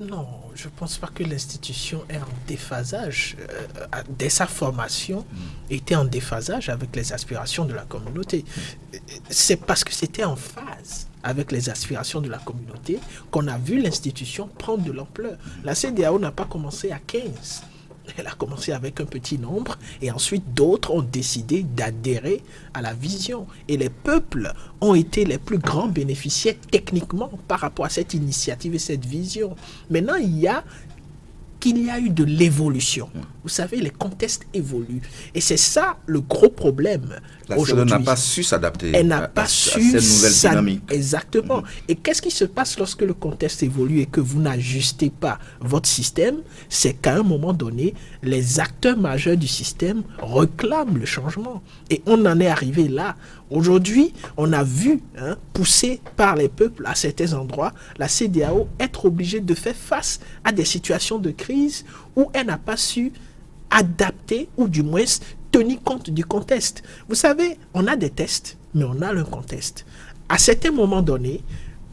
Non, je ne pense pas que l'institution est en déphasage. Dès sa formation, était en déphasage avec les aspirations de la communauté. C'est parce que c'était en phase avec les aspirations de la communauté qu'on a vu l'institution prendre de l'ampleur. La CEDEAO n'a pas commencé à 15. Elle a commencé avec un petit nombre et ensuite d'autres ont décidé d'adhérer à la vision. Et les peuples ont été les plus grands bénéficiaires techniquement par rapport à cette initiative et cette vision. Maintenant, il y a eu de l'évolution. Vous savez, les contextes évoluent. Et c'est ça le gros problème aujourd'hui. La CEDEAO n'a pas su s'adapter. Elle n'a pas su cette nouvelle dynamique. Exactement. Et qu'est-ce qui se passe lorsque le contexte évolue et que vous n'ajustez pas votre système? C'est qu'à un moment donné, les acteurs majeurs du système réclament le changement. Et on en est arrivé là. Aujourd'hui, on a vu, poussé par les peuples à certains endroits, la CEDEAO être obligée de faire face à des situations de crise où elle n'a pas su adapter ou du moins tenir compte du contexte. Vous savez, on a des tests, mais on a un contexte. À certains moments donnés,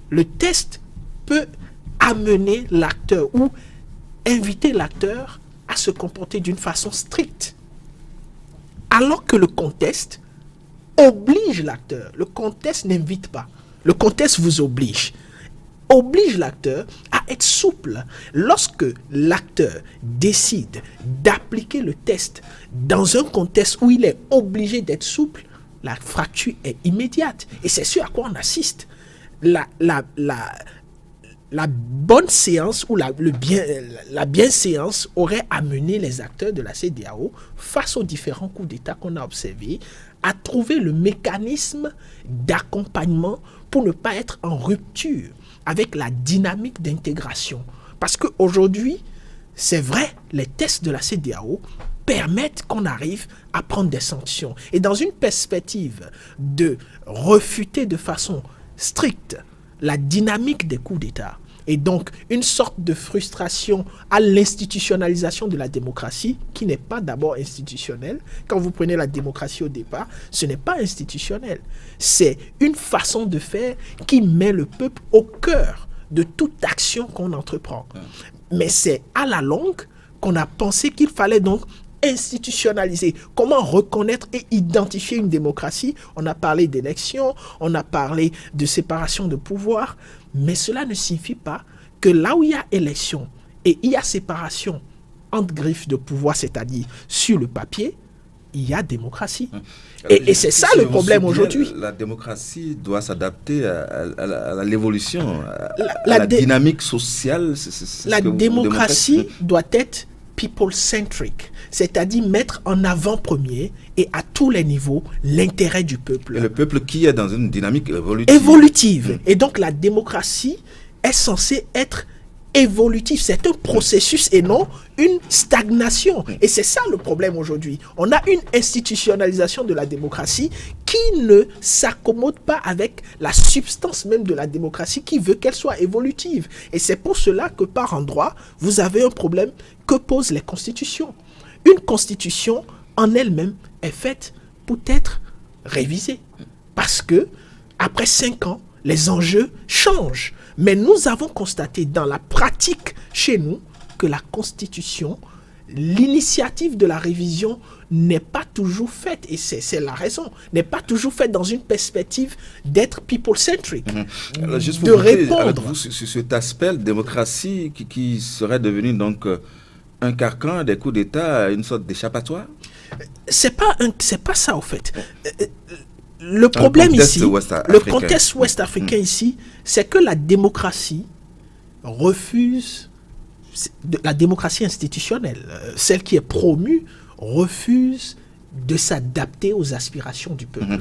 le test peut amener l'acteur ou inviter l'acteur à se comporter d'une façon stricte. Alors que le contexte oblige l'acteur. Le contexte n'invite pas. Le contexte vous oblige l'acteur à être souple. Lorsque l'acteur décide d'appliquer le test dans un contexte où il est obligé d'être souple, la fracture est immédiate. Et c'est ce à quoi on assiste. La bonne séance ou la bienséance aurait amené les acteurs de la CEDEAO, face aux différents coups d'État qu'on a observés, à trouver le mécanisme d'accompagnement pour ne pas être en rupture avec la dynamique d'intégration. Parce qu'aujourd'hui, c'est vrai, les tests de la CEDEAO permettent qu'on arrive à prendre des sanctions. Et dans une perspective de refuter de façon stricte la dynamique des coups d'État, et donc une sorte de frustration à l'institutionnalisation de la démocratie, qui n'est pas d'abord institutionnelle. Quand vous prenez la démocratie au départ, ce n'est pas institutionnel. C'est une façon de faire qui met le peuple au cœur de toute action qu'on entreprend. Mais c'est à la longue qu'on a pensé qu'il fallait donc institutionnaliser. Comment reconnaître et identifier une démocratie? On a parlé d'élections, on a parlé de séparation de pouvoir, mais cela ne signifie pas que là où il y a élection et il y a séparation entre griffes de pouvoir, c'est-à-dire sur le papier, il y a démocratie. Et c'est ça le problème aujourd'hui. La démocratie doit s'adapter à l'évolution, à la dynamique sociale. La démocratie doit être people-centric, c'est-à-dire mettre en avant-premier et à tous les niveaux l'intérêt du peuple. Et le peuple qui est dans une dynamique évolutive. Et donc la démocratie est censée être évolutive. C'est un processus et non une stagnation. Et c'est ça le problème aujourd'hui. On a une institutionnalisation de la démocratie qui ne s'accommode pas avec la substance même de la démocratie, qui veut qu'elle soit évolutive. Et c'est pour cela que par endroit, vous avez un problème que posent les constitutions. Une constitution en elle-même est faite pour être révisée. Parce que après 5 ans, les enjeux changent. Mais nous avons constaté dans la pratique chez nous que la Constitution, l'initiative de la révision n'est pas toujours faite, et c'est la raison, n'est pas toujours faite dans une perspective d'être people-centric, juste de répondre. Vous, sur cet aspect, la démocratie qui serait devenue donc un carcan des coups d'État, une sorte d'échappatoire? C'est pas ça au fait. Le problème ici, le contexte ouest-africain ici, c'est que la démocratie refuse, la démocratie institutionnelle, celle qui est promue, refuse de s'adapter aux aspirations du peuple.